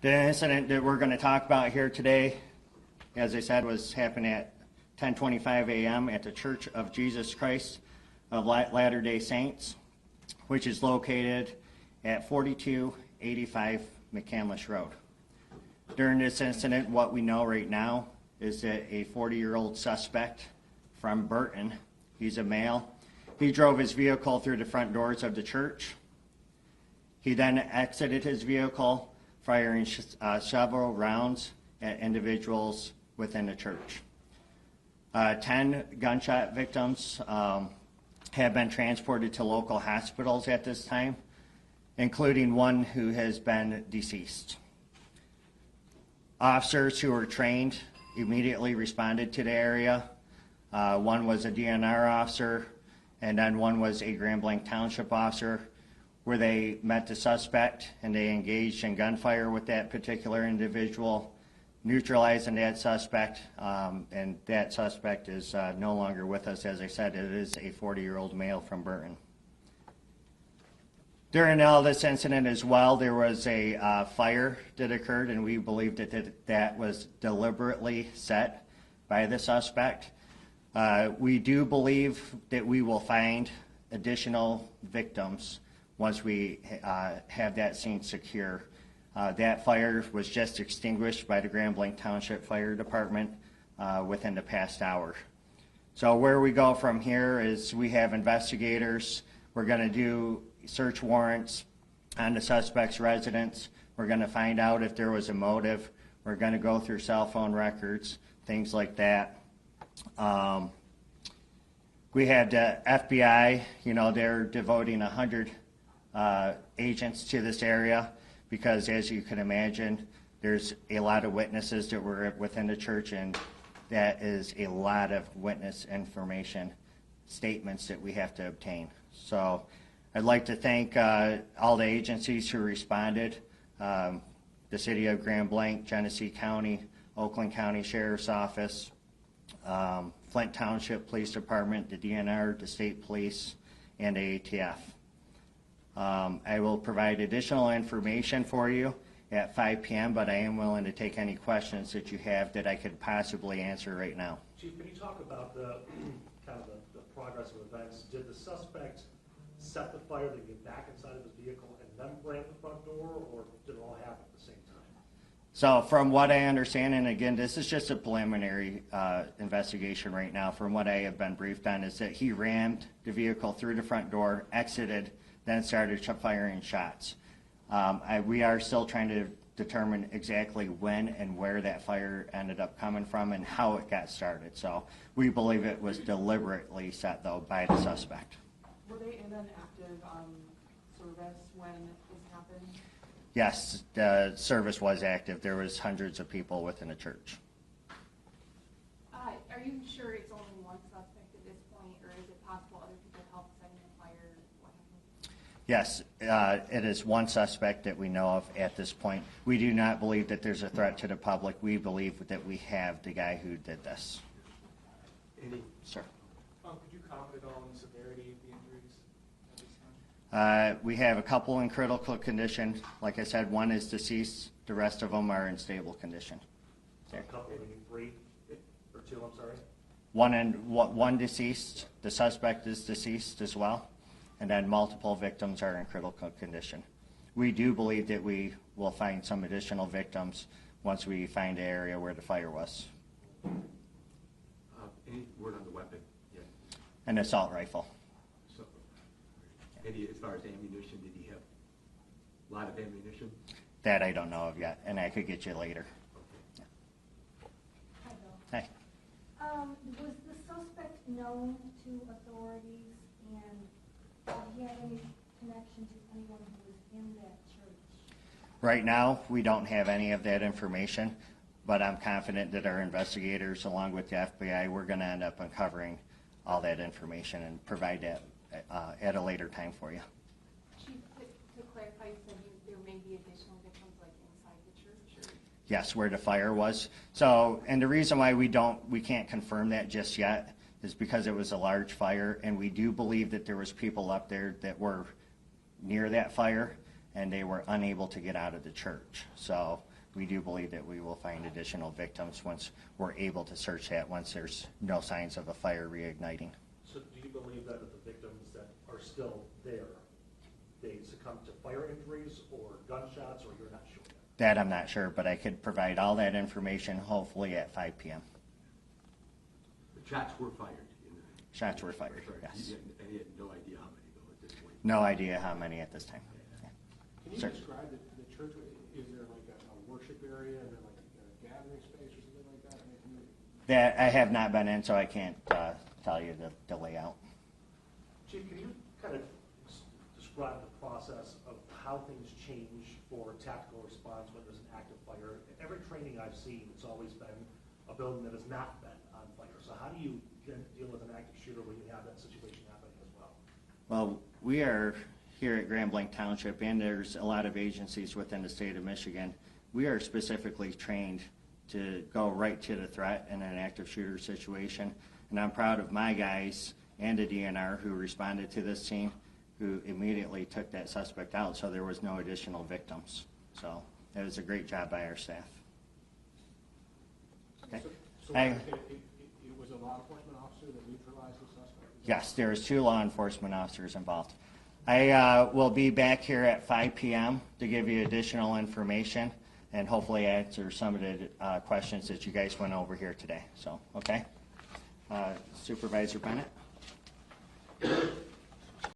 The incident that we're going to talk about here today, as I said, was happened at 10:25 a.m. at the Church of Jesus Christ of Latter-day Saints, which is located at 4285 McCandless Road. During this incident, what we know right now is that a 40-year-old suspect from Burton, he's a male, he drove his vehicle through the front doors of the church. He then exited his vehicle, firing several rounds at individuals within the church. 10 gunshot victims have been transported to local hospitals at this time, including one who has been deceased. Officers who were trained immediately responded to the area. One was a DNR officer, and then one was a Blanc Township officer, where they met the suspect and they engaged in gunfire with that particular individual, neutralizing that suspect, and that suspect is no longer with us. As I said, it is a 40-year-old male from Burton. During all this incident as well, there was a fire that occurred, and we believe that was deliberately set by the suspect. We do believe that we will find additional victims once we have that scene secure. That fire was just extinguished by the Blanc Township Fire Department within the past hour. So where we go from here is we have investigators. We're going to do search warrants on the suspect's residence. We're going to find out if there was a motive. We're going to go through cell phone records, things like that. We had the FBI, they're devoting 100 agents to this area because, as you can imagine, there's a lot of witnesses that were within the church, and that is a lot of witness information, statements that we have to obtain. So I'd like to thank all the agencies who responded, the City of Grand Blanc, Genesee County, Oakland County Sheriff's Office, Flint Township Police Department, the DNR, the State Police, and the ATF. I will provide additional information for you at 5 p.m., but I am willing to take any questions that you have that I could possibly answer right now. Chief, can you talk about the progress of events? Did the suspect set the fire to get back inside of his vehicle and then ram the front door, or did it all happen at the same time? So from what I understand, and again, this is just a preliminary investigation right now, from what I have been briefed on, is that he rammed the vehicle through the front door, exited, then started firing shots. We are still trying to determine exactly when and where that fire ended up coming from and how it got started. So we believe it was deliberately set, though, by the suspect. Were they in an active service when this happened? Yes, the service was active. There was hundreds of people within the church. Are you sure it's only one suspect at this point, or is it possible other people helped setting the fire? What happened? Yes, it is one suspect that we know of at this point. We do not believe that there's a threat to the public. We believe that we have the guy who did this. Andy? Sir. Could you comment at all on the severity of the injuries at this time? We have a couple in critical condition. Like I said, one is deceased. The rest of them are in stable condition. A couple, maybe three or two, I'm sorry? One deceased. The suspect is deceased as well. And then multiple victims are in critical condition. We do believe that we will find some additional victims once we find the area where the fire was. Any word on the weapon yet? An assault rifle. So, Andy, as far as ammunition, did he have a lot of ammunition? That I don't know of yet, and I could get you later. Okay. Hi, Bill. Hey. Was the suspect known to authorities, and did he have any connection to anyone who was in that church? Right now, we don't have any of that information, but I'm confident that our investigators, along with the FBI, we're going to end up uncovering all that information and provide that at a later time for you. Chief, to clarify, you said there may be additional victims like inside the church? Or? Yes, where the fire was. So, and the reason why we can't confirm that just yet is because it was a large fire, and we do believe that there was people up there that were near that fire, and they were unable to get out of the church. So we do believe that we will find additional victims once we're able to search that, once there's no signs of a fire reigniting. So do you believe that the victims that are still there, they succumbed to fire injuries or gunshots, or you're not sure yet? That I'm not sure, but I could provide all that information hopefully at 5 p.m. The shots were fired. Shots were fired, Right. yes. And he had no idea how many, though, at this point. No idea how many at this time. Yeah. Can you Sir. describe the church? Is there like a worship area and then like a gathering space or something like that? I mean, can you- That I have not been in, so I can't tell you the layout. Chief, can you kind of describe the process of how things change for tactical response when there's an active fire? Every training I've seen, it's always been a building that has not been on fire. So how do you deal with an active shooter when you have that situation happening as well? Well, we are here at Grand Blanc Township, and there's a lot of agencies within the state of Michigan. We are specifically trained to go right to the threat in an active shooter situation. And I'm proud of my guys and the DNR who responded to this scene, who immediately took that suspect out, so there was no additional victims. So it was a great job by our staff. Okay. So I- it was a law enforcement officer that neutralized the suspect? Yes, there was 2 law enforcement officers involved. I will be back here at 5 p.m. to give you additional information and hopefully answer some of the questions that you guys went over here today. So, okay? Supervisor Bennett?